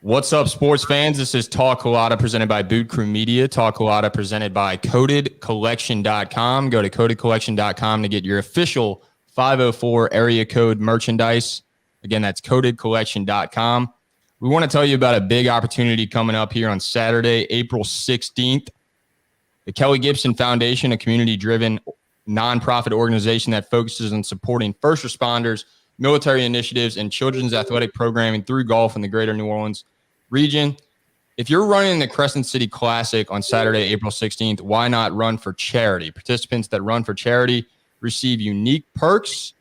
What's up, sports fans? This is Talk Colada presented by Boot Crew Media. Talk Colada presented by CodedCollection.com. Go to CodedCollection.com to get your official 504 area code merchandise. Again, that's CodedCollection.com. We want to tell you about a big opportunity coming up here on Saturday, April 16th. The Kelly Gibson Foundation, a community-driven nonprofit organization that focuses on supporting first responders, military initiatives, and children's athletic programming through golf in the greater New Orleans region. If you're running the Crescent City Classic on Saturday, April 16th, why not run for charity? Participants that run for charity receive unique perks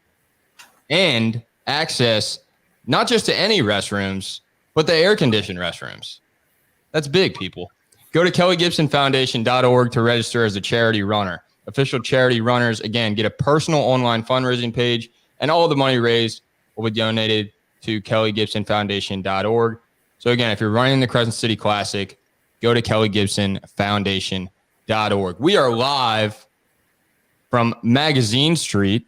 and access not just to any restrooms, but the air-conditioned restrooms. That's big, people. Go to kellygibsonfoundation.org to register as a charity runner. Official charity runners, again, get a personal online fundraising page, and all of the money raised will be donated to kellygibsonfoundation.org. So again, if you're running the Crescent City Classic, go to kellygibsonfoundation.org. We are live from Magazine Street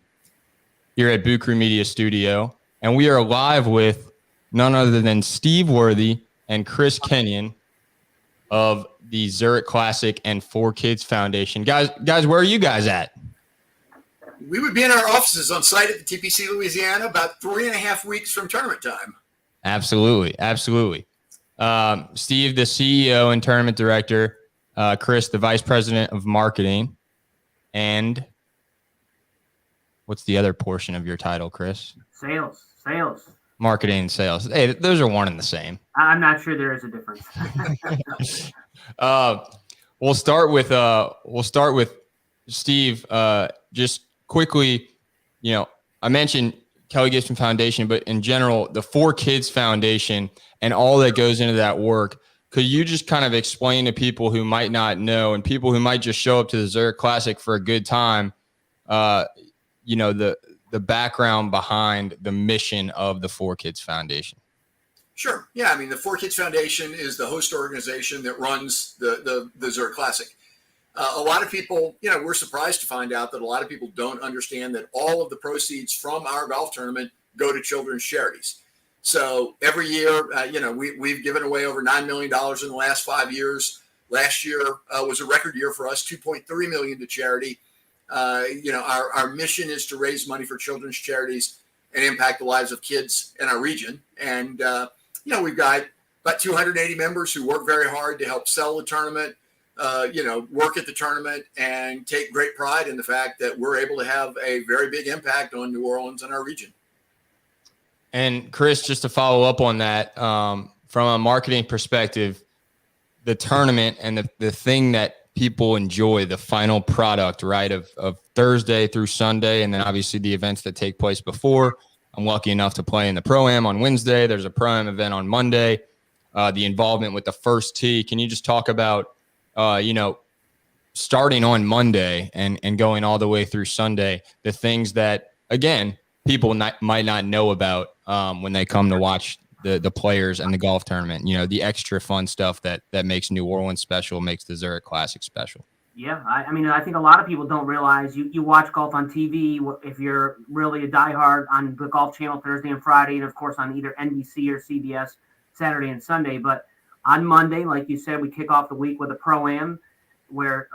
here at Boot Crew Media Studio, and we are live with none other than Steve Worthy and Chris Kenyon of the Zurich Classic and ForeKids Foundation. Guys, where are you guys at? We would be in our offices on site at the TPC Louisiana about 3.5 weeks from tournament time. Absolutely. Steve, the CEO and tournament director, Chris, the vice president of marketing, and what's the other portion of your title, Chris? Sales. Marketing and sales. Hey, those are one and the same. I'm not sure there is a difference. We'll start with Steve. Just quickly, I mentioned Kelly Gibson Foundation, but in general, the ForeKids Foundation and all that goes into that work. Could you just kind of explain to people who might not know and people who might just show up to the Zurich Classic for a good time, the background behind the mission of the ForeKids Foundation? Sure. Yeah. I mean, the ForeKids Foundation is the host organization that runs the Zurich Classic. A lot of people, we're surprised to find out that a lot of people don't understand that all of the proceeds from our golf tournament go to children's charities. So every year, we've given away over $9 million in the last 5 years. Last year was a record year for us, $2.3 million to charity. Our mission is to raise money for children's charities and impact the lives of kids in our region. And, we've got about 280 members who work very hard to help sell the tournament, work at the tournament, and take great pride in the fact that we're able to have a very big impact on New Orleans and our region. And Chris, just to follow up on that, from a marketing perspective, the tournament and the thing that people enjoy, the final product, right, of Thursday through Sunday, and then obviously the events that take place before. I'm lucky enough to play in the Pro-Am on Wednesday. There's a Pro-Am event on Monday. The involvement with the first tee. Can you just talk about, starting on Monday and going all the way through Sunday, the things that, again, people might not know about when they come to watch the players and the golf tournament, the extra fun stuff that makes New Orleans special, makes the Zurich Classic special. Yeah, I think a lot of people don't realize you watch golf on TV if you're really a diehard on the Golf Channel Thursday and Friday, and of course on either NBC or CBS Saturday and Sunday. But on Monday, like you said, we kick off the week with a Pro-Am where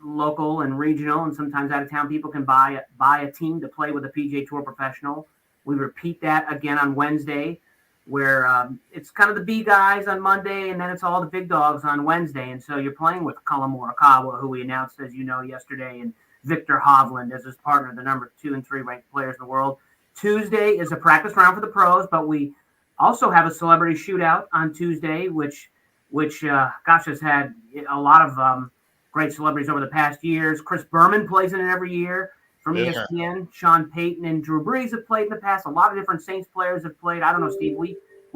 local and regional and sometimes out-of-town people can buy a team to play with a PGA Tour professional. We repeat that again on Wednesday, where it's kind of the B guys on Monday, and then it's all the big dogs on Wednesday. And so you're playing with Colin Morikawa, who we announced, as you know, yesterday, and Victor Hovland as his partner, the number 2 and 3 ranked players in the world. Tuesday is a practice round for the pros, but we also have a celebrity shootout on Tuesday, which has had a lot of great celebrities over the past years. Chris Berman plays in it every year from ESPN. Sean Payton and Drew Brees have played in the past. A lot of different Saints players have played. I don't know, Steve. We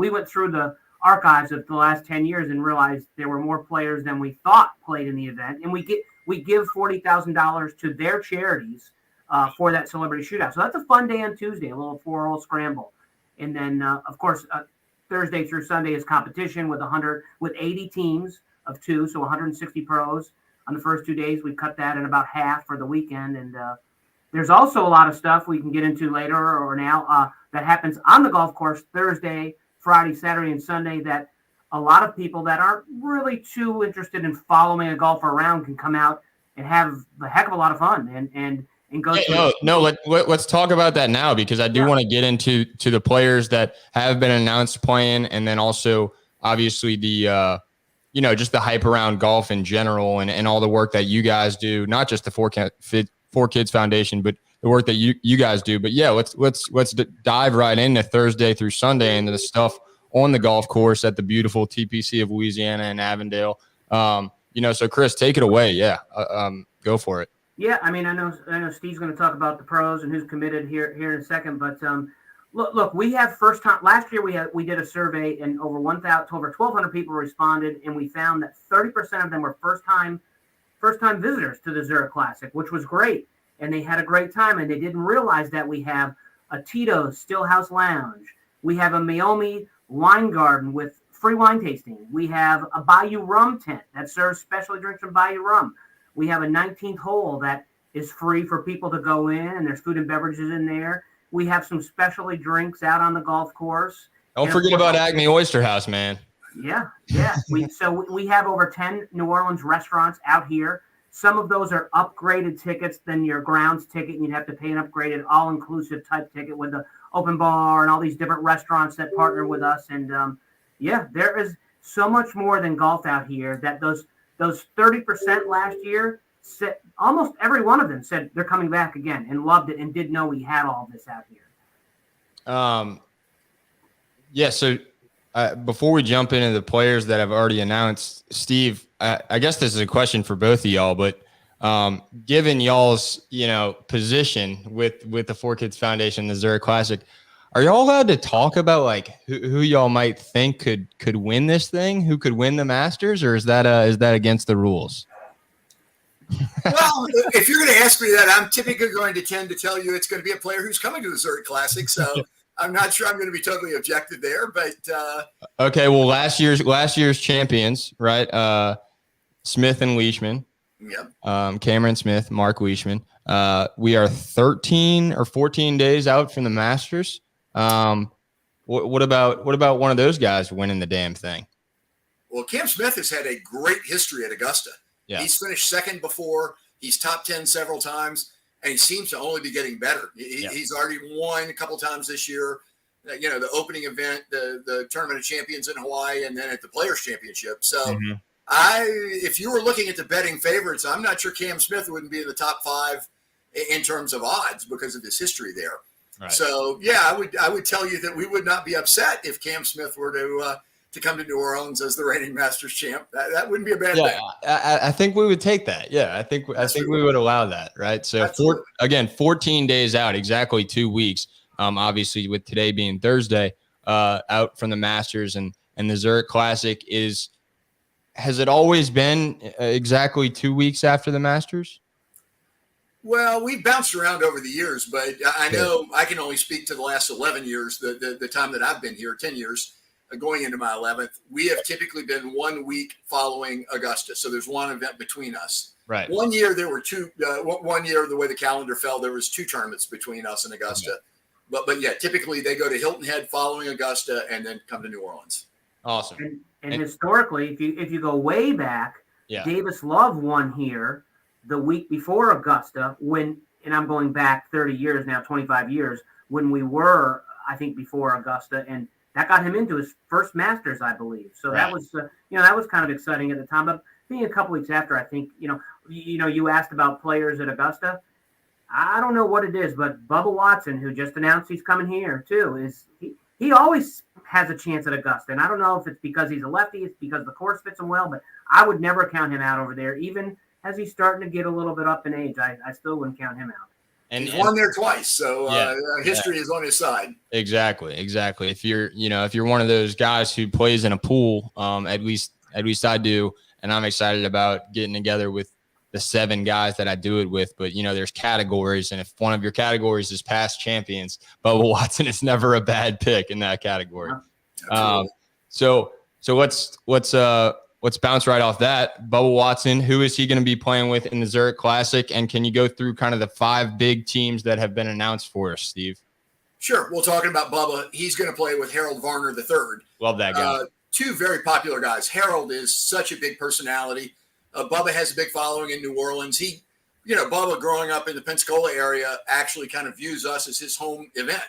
went through the archives of the last 10 years and realized there were more players than we thought played in the event. And we give $40,000 to their charities for that celebrity shootout. So that's a fun day on Tuesday, a little 4-hole scramble. And then, of course, Thursday through Sunday is competition with 80 teams of 2, so 160 pros. On the first 2 days, we cut that in about half for the weekend. And there's also a lot of stuff we can get into later or now that happens on the golf course Thursday, Friday, Saturday, and Sunday that a lot of people that aren't really too interested in following a golfer around can come out and have a heck of a lot of fun and go to. Let's talk about that now, because I do want to get into the players that have been announced playing, and then also obviously the just the hype around golf in general, and all the work that you guys do, not just the ForeKids Foundation, but the work that you guys do. But yeah, let's dive right into Thursday through Sunday into the stuff on the golf course at the beautiful TPC of Louisiana in Avondale. So Chris, take it away. Yeah. Go for it. Yeah, I mean, I know Steve's going to talk about the pros and who's committed here in a second, but look, we have first time. Last year we did a survey, and over 1,200 people responded, and we found that 30% of them were first time visitors to the Zurich Classic, which was great, and they had a great time, and they didn't realize that we have a Tito's Stillhouse Lounge, we have a Maomi wine garden with free wine tasting, we have a Bayou Rum tent that serves specialty drinks from Bayou Rum. We have a 19th hole that is free for people to go in, and there's food and beverages in there. We have some specialty drinks out on the golf course. Don't forget about Acme Oyster House, man. Yeah. We have over 10 New Orleans restaurants out here. Some of those are upgraded tickets than your grounds ticket, and you'd have to pay an upgraded all-inclusive type ticket with the open bar and all these different restaurants that partner with us. And there is so much more than golf out here that those 30% last year, said, almost every one of them said they're coming back again and loved it and didn't know we had all this out here. So before we jump into the players that have already announced, Steve, I guess this is a question for both of y'all, but given y'all's position with the ForeKids Foundation, the Zurich Classic, are y'all allowed to talk about like who y'all might think could win this thing, who could win the Masters, or is that against the rules? Well, if you're going to ask me that, I'm typically going to tend to tell you it's going to be a player who's coming to the Zurich Classic. So I'm not sure I'm going to be totally objective there, but okay. Well, last year's champions, right? Smith and Leishman. Yep. Cameron Smith, Mark Leishman. We are 13 or 14 days out from the Masters. What about one of those guys winning the damn thing? Well, Cam Smith has had a great history at Augusta. Yeah. He's finished second before. He's top 10 several times, and he seems to only be getting better. He's already won a couple times this year. The opening event, the Tournament of Champions in Hawaii, and then at the Players Championship. So if you were looking at the betting favorites, I'm not sure Cam Smith wouldn't be in the top 5 in terms of odds because of his history there. Right. So I would tell you that we would not be upset if Cam Smith were to come to New Orleans as the reigning Masters champ. That wouldn't be a bad thing. I think we would take that. Yeah, I think we would allow that. Right. So 14 days out, exactly 2 weeks. Obviously, with today being Thursday, out from the Masters and the Zurich Classic has it always been exactly 2 weeks after the Masters? Well, we've bounced around over the years, but I know I can only speak to the last 11 years, the time that I've been here, 10 years, going into my 11th. We have typically been 1 week following Augusta. So there's one event between us. Right. 1 year, there were two. 1 year, the way the calendar fell, there was 2 tournaments between us and Augusta. Okay. But typically they go to Hilton Head following Augusta and then come to New Orleans. Awesome. And historically, if you go way back, Davis Love won here the week before Augusta and I'm going back 30 years now, 25 years, when we were, I think, before Augusta, and that got him into his first Masters, I believe. So that was, that was kind of exciting at the time. But being a couple weeks after, I think, you asked about players at Augusta. I don't know what it is, but Bubba Watson, who just announced he's coming here too, he always has a chance at Augusta. And I don't know if it's because he's a lefty, it's because the course fits him well, but I would never count him out over there, even as he's starting to get a little bit up in age. I still wouldn't count him out. And he's won there twice, so history is on his side. Exactly. If you're one of those guys who plays in a pool, at least I do, and I'm excited about getting together with the 7 guys that I do it with. But there's categories, and if one of your categories is past champions, Bubba Watson is never a bad pick in that category. So let's bounce right off that. Bubba Watson, who is he going to be playing with in the Zurich Classic? And can you go through kind of the 5 big teams that have been announced for us, Steve? Sure. Well, talking about Bubba, he's going to play with Harold Varner III. Love that guy. two very popular guys. Harold is such a big personality. Bubba has a big following in New Orleans. Bubba growing up in the Pensacola area actually kind of views us as his home event.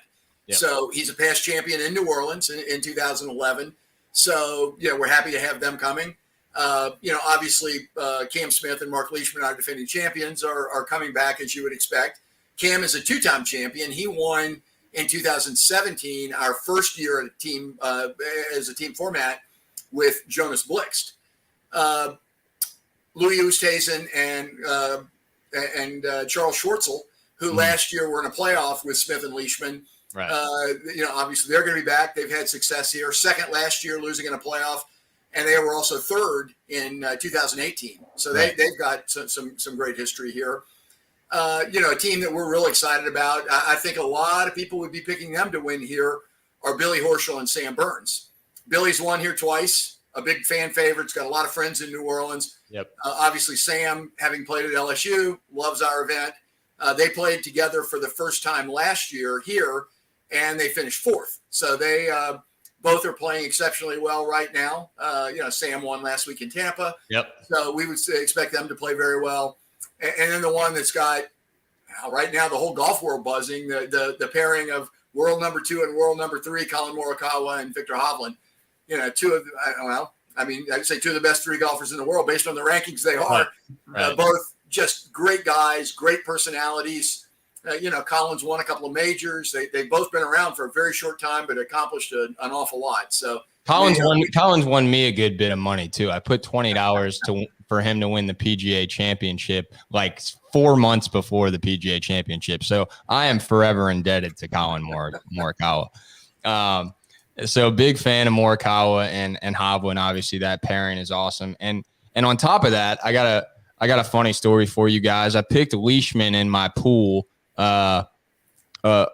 Yep. So he's a past champion in New Orleans in 2011. So, we're happy to have them coming. Obviously Cam Smith and Mark Leishman, our defending champions, are coming back as you would expect. Cam is a two-time champion. He won in 2017, our first year at a team as a team format with Jonas Blixt. Louis Oosthuizen and Charles Schwartzel, who last year were in a playoff with Smith and Leishman. Right. Obviously they're going to be back. They've had success here. Second last year, losing in a playoff, and they were also third in 2018. So they've got some great history here. A team that we're real excited about. I think a lot of people would be picking them to win here are Billy Horschel and Sam Burns. Billy's won here twice, a big fan favorite. He's got a lot of friends in New Orleans. Yep. Obviously, Sam, having played at LSU, loves our event. They played together for the first time last year here, and they finished fourth. So they both are playing exceptionally well right now. Sam won last week in Tampa. Yep. So we would expect them to play very well. And then the one that's got right now the whole golf world buzzing, the pairing of world number 2 and world number 3, Colin Morikawa and Victor Hovland. I'd say two of the best 3 golfers in the world based on the rankings they are. Right. Both just great guys, great personalities. Colin's won a couple of majors. They've both been around for a very short time, but accomplished an awful lot. So Colin's won me a good bit of money too. I put $20 for him to win the PGA Championship like 4 months before the PGA Championship. So I am forever indebted to Colin Morikawa. So big fan of Morikawa and Hovland. Obviously, that pairing is awesome. And on top of that, I got a funny story for you guys. I picked Leishman in my pool a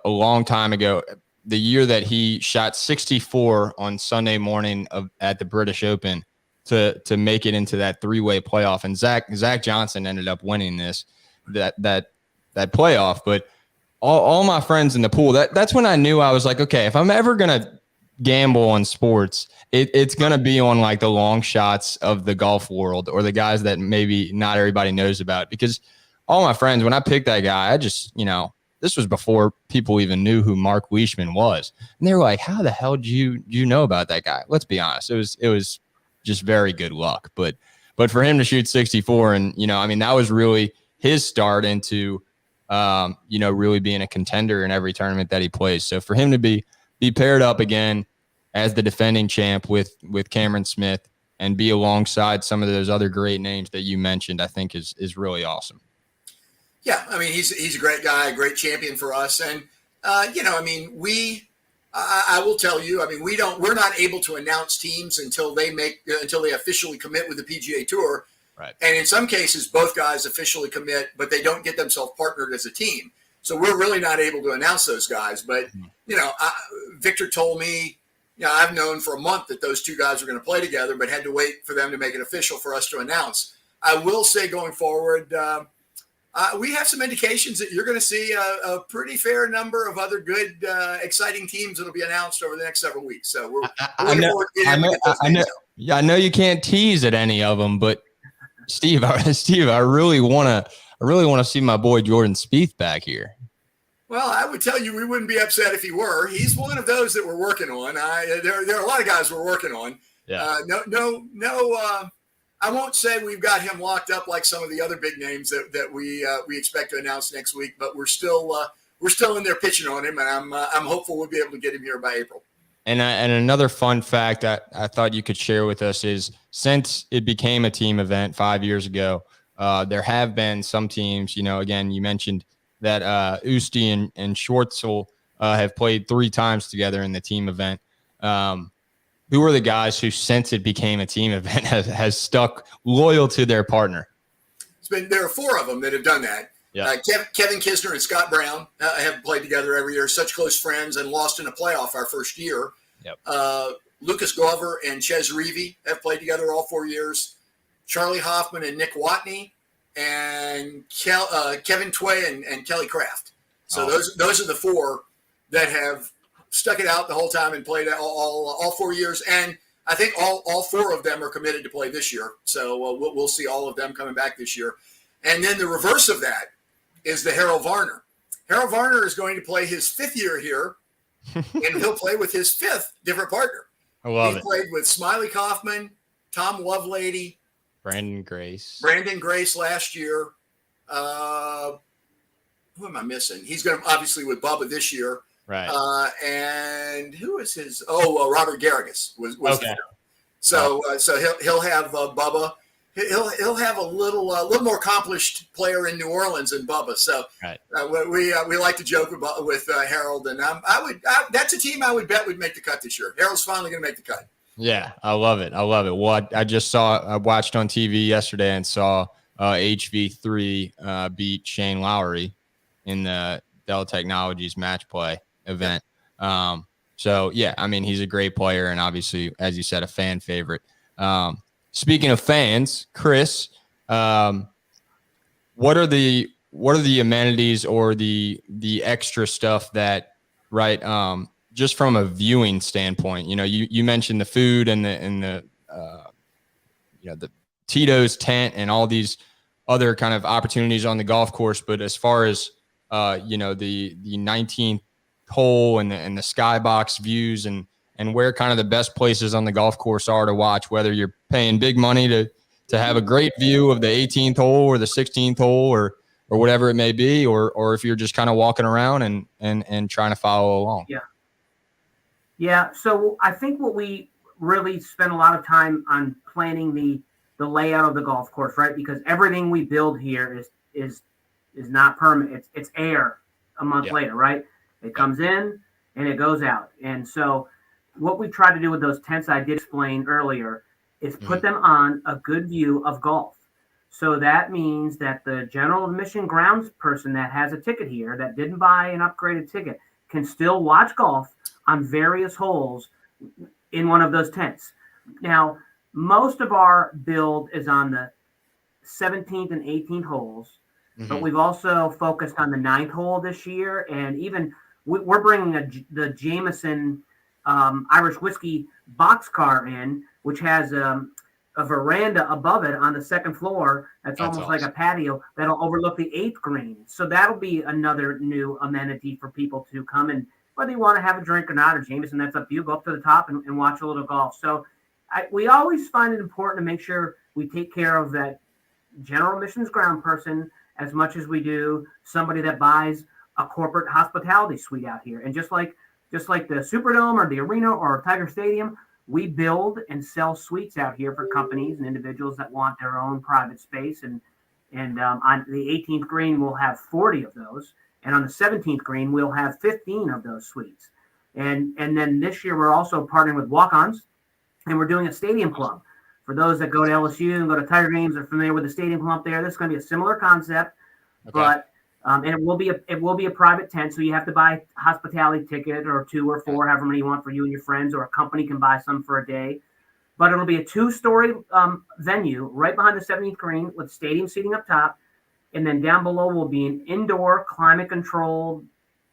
long time ago. The year that he shot 64 on Sunday morning at the British Open to make it into that 3-way playoff. And Zach Johnson ended up winning that playoff. But all my friends in the pool, that's when I knew I was like, okay, if I'm ever going to gamble on sports, it's going to be on like the long shots of the golf world or the guys that maybe not everybody knows about. Because all my friends, when I picked that guy, I just, this was before people even knew who Mark Leishman was. And they were like, how the hell do you know about that guy? Let's be honest. It was just very good luck. But for him to shoot 64 and, that was really his start into, really being a contender in every tournament that he plays. So for him to be paired up again as the defending champ with Cameron Smith and be alongside some of those other great names that you mentioned, I think is really awesome. Yeah, he's a great guy, a great champion for us, and I will tell you, we're not able to announce teams until they officially commit with the PGA Tour, right? And in some cases, both guys officially commit, but they don't get themselves partnered as a team, so we're really not able to announce those guys. But Victor told me, I've known for a month that those two guys were going to play together, but had to wait for them to make it official for us to announce. I will say going forward. We have some indications that you're going to see a pretty fair number of other good, exciting teams that will be announced over the next several weeks. So I know you can't tease at any of them, but Steve, I really want to see my boy Jordan Spieth back here. Well, I would tell you we wouldn't be upset if he were. He's one of those that we're working on. There are a lot of guys we're working on. Yeah. I won't say we've got him locked up like some of the other big names that we expect to announce next week, but we're still in there pitching on him, and I'm hopeful we'll be able to get him here by April. And another fun fact that I thought you could share with us is since it became a team event 5 years ago, there have been some teams. Again, you mentioned that Usti and Schwartzel have played 3 times together in the team event. Who are the guys who, since it became a team event, has stuck loyal to their partner? There are 4 of them that have done that. Yeah. Kevin Kisner and Scott Brown have played together every year, such close friends, and lost in a playoff our first year. Yep. Lucas Glover and Ches Reavie have played together all 4 years. Charlie Hoffman and Nick Watney, and Kevin Tway and Kelly Craft. So those are the 4 that have stuck it out the whole time and played all 4 years. And I think all four of them are committed to play this year. So we'll see all of them coming back this year. And then the reverse of that is the Harold Varner. Harold Varner is going to play his 5th year here, and he'll play with his 5th different partner. I love it. He played with Smiley Kaufman, Tom Lovelady, Brandon Grace last year. Who am I missing? He's going to obviously with Bubba this year. Right. And who is his? Robert Garrigus was okay. there. So he'll have Bubba. He'll have a little more accomplished player in New Orleans than Bubba. So right. We like to joke with Harold, and that's a team I would bet would make the cut this year. Harold's finally going to make the cut. Yeah, I love it. Well, I watched on TV yesterday and saw HV3 beat Shane Lowry in the Dell Technologies match play event. So yeah, I mean, he's a great player and obviously, as you said, a fan favorite. Speaking of fans, Chris, what are the amenities or the extra stuff that, right, just from a viewing standpoint, you mentioned the food and the the Tito's tent and all these other kind of opportunities on the golf course, but as far as the 19th hole and the skybox views and where kind of the best places on the golf course are to watch, whether you're paying big money to have a great view of the 18th hole or the 16th hole or whatever it may be, or if you're just kind of walking around and trying to follow along. Yeah. So I think what we really spend a lot of time on planning the layout of the golf course, right? Because everything we build here is not permanent. It's air a month later, right? It comes in and it goes out. And so what we try to do with those tents I did explain earlier is put them on a good view of golf. So that means that the general admission grounds person that has a ticket here that didn't buy an upgraded ticket can still watch golf on various holes in one of those tents. Now, most of our build is on the 17th and 18th holes, but we've also focused on the 9th hole this year. And even we're bringing the Jameson Irish whiskey boxcar in, which has a veranda above it on the 2nd floor. That's almost awesome. Like a patio that'll overlook the 8th green. So that'll be another new amenity for people to come and, whether you want to have a drink or not, or Jameson, that's up to you. Go up to the top and watch a little golf. So we always find it important to make sure we take care of that general admissions ground person as much as we do somebody that buys a corporate hospitality suite out here. And just like the Superdome or the arena or Tiger Stadium, we build and sell suites out here for companies and individuals that want their own private space. And on the 18th green, we'll have 40 of those. And on the 17th green, we'll have 15 of those suites. And then this year, we're also partnering with Walk-Ons, and we're doing a stadium club. For those that go to LSU and go to Tiger games, are familiar with the stadium club there. This is going to be a similar concept, but and it will be a private tent, so you have to buy a hospitality ticket or 2 or 4, however many you want for you and your friends, or a company can buy some for a day. But it'll be a 2-story venue right behind the 17th green with stadium seating up top. And then down below will be an indoor climate-controlled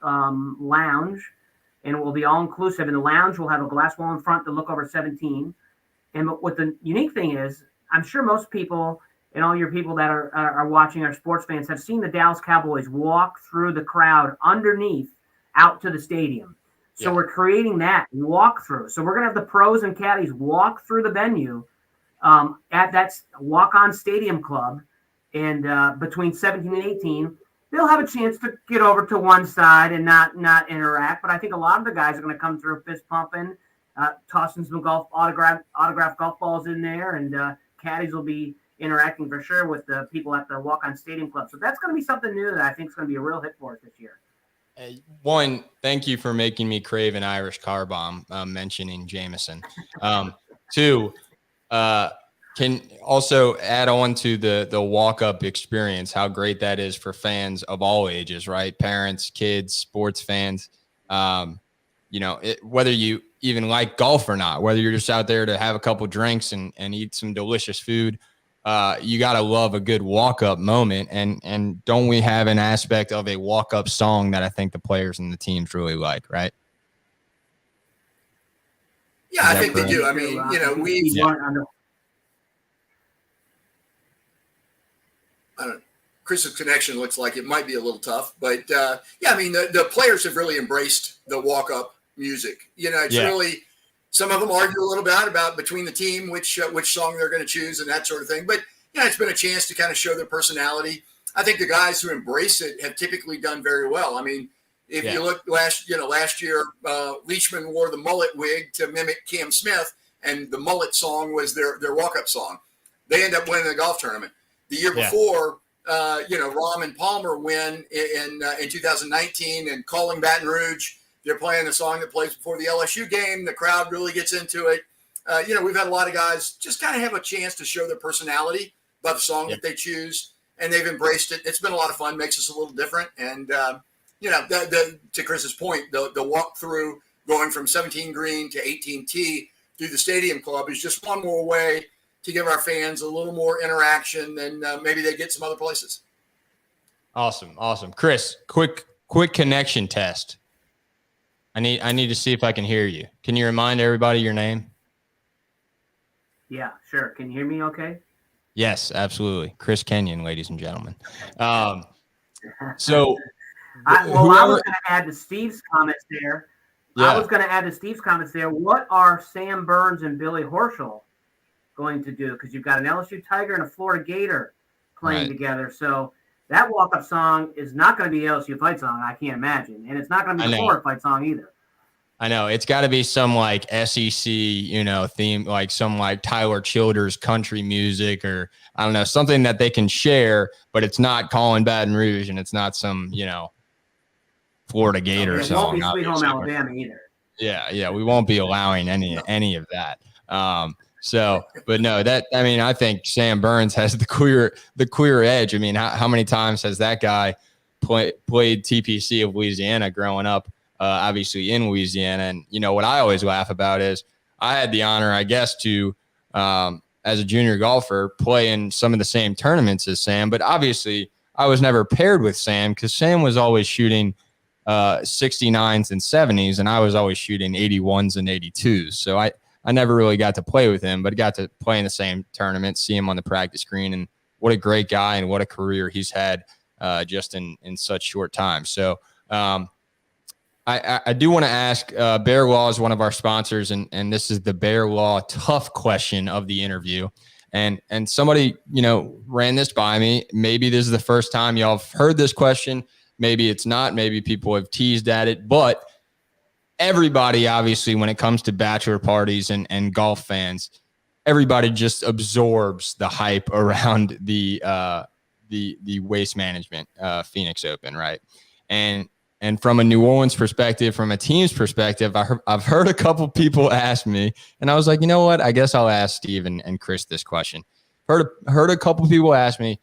lounge, and it will be all-inclusive. In the lounge, we'll have a glass wall in front to look over 17. And what the unique thing is, I'm sure most people and all your people that are watching, our sports fans, have seen the Dallas Cowboys walk through the crowd underneath out to the stadium. So we're creating that walk-through. So we're going to have the pros and caddies walk through the venue at that Walk-On Stadium Club. And between 17 and 18, they'll have a chance to get over to one side and not interact. But I think a lot of the guys are going to come through fist pumping, tossing some autograph golf balls in there, and caddies will be interacting for sure with the people at the Walk-On Stadium Club. So that's going to be something new that I think is going to be a real hit for us this year. One, thank you for making me crave an Irish car bomb, mentioning Jameson. 2, can also add on to the walk-up experience, how great that is for fans of all ages, right? Parents, kids, sports fans, whether you even like golf or not, whether you're just out there to have a couple drinks and eat some delicious food, you got to love a good walk-up moment. And don't we have an aspect of a walk-up song that I think the players and the teams really like, right? Yeah, I think they do. I mean, you know, I don't know. Chris's connection looks like it might be a little tough, but yeah, I mean, the players have really embraced the walk-up music. You know, it's really, some of them argue a little bit about between the team which song they're going to choose and that sort of thing. But you know, it's been a chance to kind of show their personality. I think the guys who embrace it have typically done very well. I mean, if you look last year, Leachman wore the mullet wig to mimic Cam Smith, and the mullet song was their walk-up song. They end up winning the golf tournament. The year before, Rahm and Palmer win in 2019, and calling Baton Rouge, they're playing the song that plays before the LSU game. The crowd really gets into it. We've had a lot of guys just kind of have a chance to show their personality by the song that they choose, and they've embraced it. It's been a lot of fun, makes us a little different. And, to Chris's point, the walk through going from 17 green to 18 tee through the Stadium Club is just one more way to give our fans a little more interaction than maybe they get some other places. Awesome. Chris, quick connection test. I need to see if I can hear you. Can you remind everybody your name? Yeah, sure. Can you hear me okay? Yes, absolutely. Chris Kenyon, ladies and gentlemen. So I was going to add to Steve's comments there. What are Sam Burns and Billy Horschel going to do? Because you've got an LSU Tiger and a Florida Gator playing together. So that walk-up song is not going to be the LSU fight song, I can't imagine. And it's not going to be the Florida fight song either. I know. It's got to be some like SEC, theme, like some like Tyler Childers country music, or I don't know, something that they can share, but it's not Calling Baton Rouge, and it's not some, Florida Gator song. It won't be Sweet Home Alabama either. Yeah. We won't be allowing any of that. But no, I think Sam Burns has the clear edge. I mean, how many times has that guy played TPC of Louisiana growing up, obviously in Louisiana? And, what I always laugh about is I had the honor, I guess, to, as a junior golfer, play in some of the same tournaments as Sam. But obviously I was never paired with Sam because Sam was always shooting 69s and 70s, and I was always shooting 81s and 82s. So I never really got to play with him, but got to play in the same tournament, see him on the practice green, and what a great guy and what a career he's had just in such short time. So I do want to ask, Bear Law is one of our sponsors, and this is the Bear Law tough question of the interview. And somebody, ran this by me. Maybe this is the first time y'all have heard this question. Maybe it's not. Maybe people have teased at it, but everybody, obviously, when it comes to bachelor parties and golf fans, everybody just absorbs the hype around the Waste Management Phoenix Open, right? And from a New Orleans perspective, from a team's perspective, I've heard a couple people ask me, and I was like, you know what? I guess I'll ask Steve and Chris this question. Heard a couple people ask me,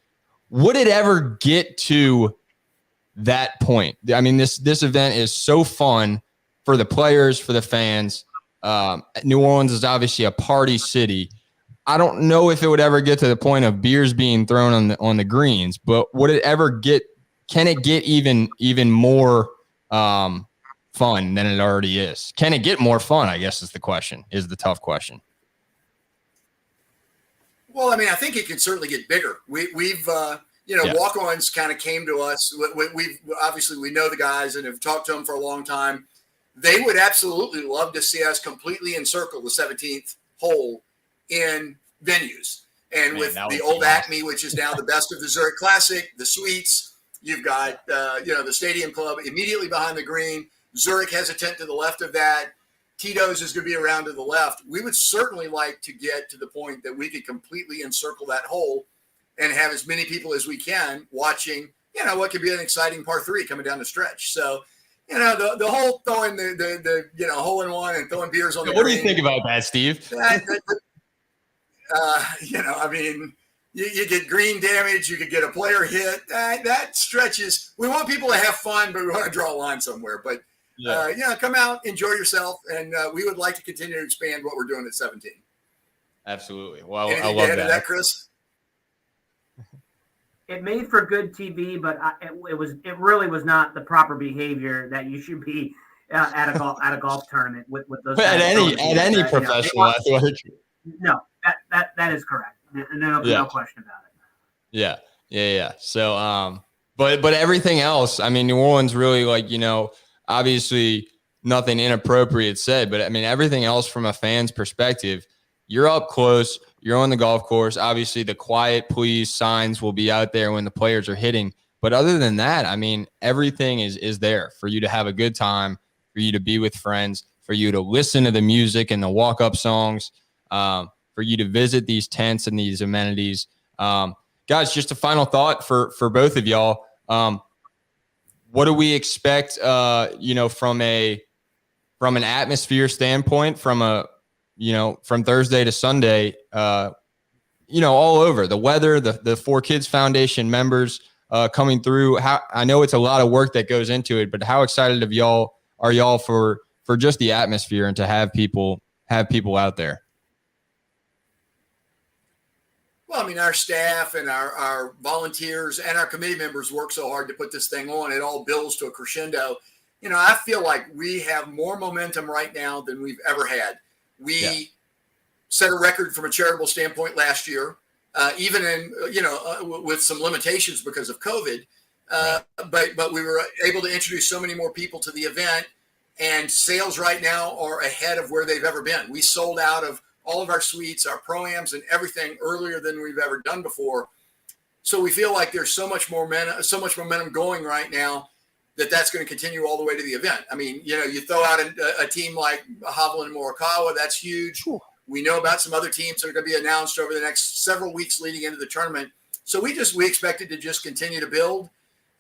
would it ever get to that point? I mean, this event is so fun for the players, for the fans. New Orleans is obviously a party city. I don't know if it would ever get to the point of beers being thrown on the greens, but would it ever get? Can it get even more fun than it already is? Can it get more fun? I guess is the tough question. Well, I mean, I think it can certainly get bigger. We've walk-ons kind of came to us. We know the guys and have talked to them for a long time. They would absolutely love to see us completely encircle the 17th hole in venues. And with the old Acme, which is now the best of the Zurich Classic, the suites, you've got, the Stadium Club immediately behind the green. Zurich has a tent to the left of that. Tito's is going to be around to the left. We would certainly like to get to the point that we could completely encircle that hole and have as many people as we can watching, what could be an exciting par 3 coming down the stretch. So, the whole throwing the hole in one and throwing beers on the green. What do you think about that, Steve? You get green damage. You could get a player hit. That stretches. We want people to have fun, but we want to draw a line somewhere. But, come out, enjoy yourself. And we would like to continue to expand what we're doing at 17. Absolutely. Well, anything I love to add to that, Chris? It made for good TV, but it really was not the proper behavior that you should be at a golf tournament with those at guys. any professional athletic. No, that is correct. No question about it. Yeah. So, but everything else, I mean, New Orleans really, like, obviously nothing inappropriate said, but I mean, everything else from a fan's perspective, you're up close, you're on the golf course. Obviously the quiet please signs will be out there when the players are hitting. But other than that, I mean, everything is there for you to have a good time, for you to be with friends, for you to listen to the music and the walk-up songs, for you to visit these tents and these amenities. Guys, just a final thought for both of y'all. What do we expect, from an atmosphere standpoint, from Thursday to Sunday, all over the weather, the ForeKids Foundation members coming through? I know it's a lot of work that goes into it, but how excited are y'all for just the atmosphere and to have people out there? Well, I mean, our staff and our volunteers and our committee members work so hard to put this thing on. It all builds to a crescendo. I feel like we have more momentum right now than we've ever had. We set a record from a charitable standpoint last year, even in, with some limitations because of COVID. But we were able to introduce so many more people to the event, and sales right now are ahead of where they've ever been. We sold out of all of our suites, our pro-ams, and everything earlier than we've ever done before. So we feel like there's so much momentum going right now that's going to continue all the way to the event. I mean, you throw out a team like Hovland and Morikawa, that's huge. Cool. We know about some other teams that are going to be announced over the next several weeks leading into the tournament. So we expect it to just continue to build.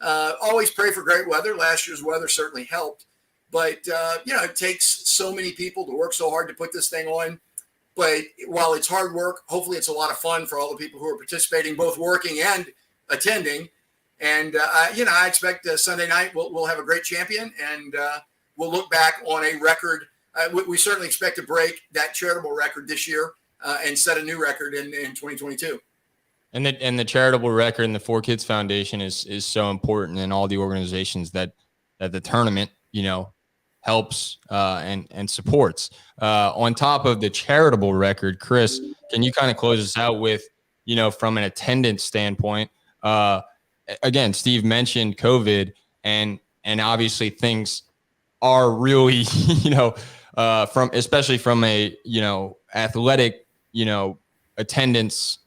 Always pray for great weather. Last year's weather certainly helped. But, it takes so many people to work so hard to put this thing on. But while it's hard work, hopefully it's a lot of fun for all the people who are participating, both working and attending. And, I expect Sunday night we'll have a great champion, and we'll look back on a record. We certainly expect to break that charitable record this year and set a new record in 2022. And the charitable record in the ForeKids Foundation is so important in all the organizations that the tournament, helps and supports. On top of the charitable record, Chris, can you kind of close us out with, from an attendance standpoint? Again, Steve mentioned COVID, and obviously things are really, especially from a, athletic, attendance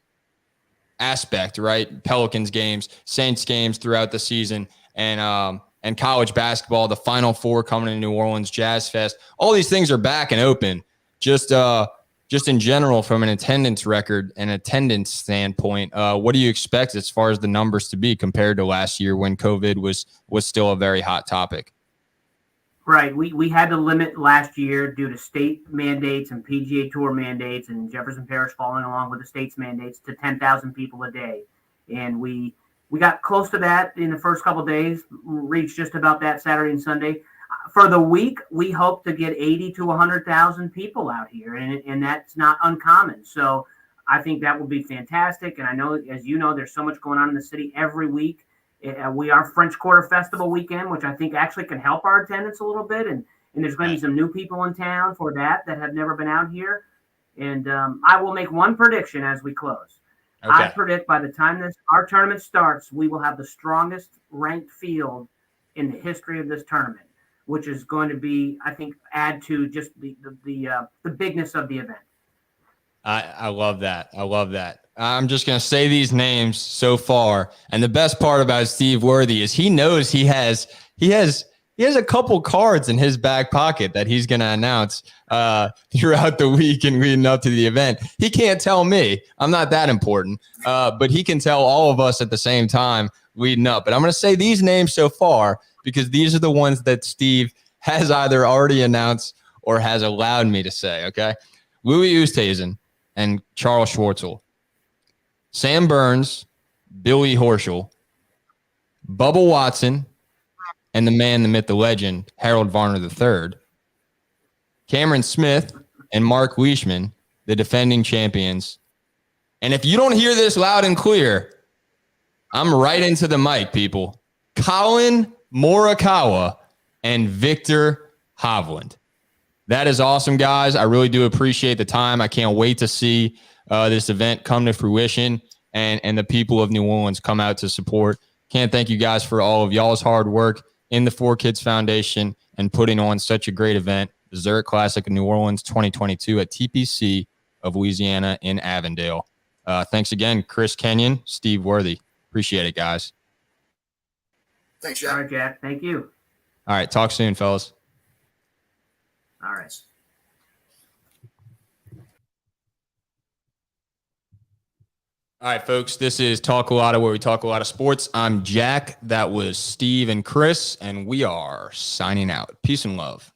aspect, right? Pelicans games, Saints games throughout the season, and college basketball, the Final Four coming to New Orleans, Jazz Fest, all these things are back and open. Just in general, from an attendance record and attendance standpoint, what do you expect as far as the numbers to be compared to last year when COVID was still a very hot topic? Right. We had to limit last year due to state mandates and PGA Tour mandates and Jefferson Parish following along with the state's mandates to 10,000 people a day. And we got close to that in the first couple of days, reached just about that Saturday and Sunday. For the week, we hope to get 80 to 100,000 people out here, and that's not uncommon. So I think that will be fantastic. And I know, as you know, there's so much going on in the city every week. We are French Quarter Festival weekend, which I think actually can help our attendance a little bit. And there's going to be some new people in town for that have never been out here. And I will make one prediction as we close. Okay. I predict by the time our tournament starts, we will have the strongest ranked field in the history of this tournament, which is going to be, I think, add to just the bigness of the event. I love that. I'm just going to say these names so far. And the best part about Steve Worthy is he knows he has a couple cards in his back pocket that he's going to announce throughout the week and leading up to the event. He can't tell me. I'm not that important. But he can tell all of us at the same time leading up. But I'm going to say these names so far because these are the ones that Steve has either already announced or has allowed me to say, okay? Louis Oosthuizen and Charles Schwartzel, Sam Burns, Billy Horschel, Bubba Watson, and the man, the myth, the legend, Harold Varner III, Cameron Smith and Mark Leishman, the defending champions. And if you don't hear this loud and clear, I'm right into the mic, people. Colin Morikawa and Victor Hovland. That is awesome, guys. I really do appreciate the time. I can't wait to see this event come to fruition and the people of New Orleans come out to support. Can't thank you guys for all of y'all's hard work in the ForeKids Foundation and putting on such a great event, the Zurich Classic of New Orleans 2022 at TPC of Louisiana in Avondale. Thanks again, Chris Kenyon, Steve Worthy. Appreciate it, guys. Thanks, Jack. All right, Jack. Thank you. All right. Talk soon, fellas. All right. All right, folks, this is Talk a Lotta, where we talk a lot of sports. I'm Jack. That was Steve and Chris, and we are signing out. Peace and love.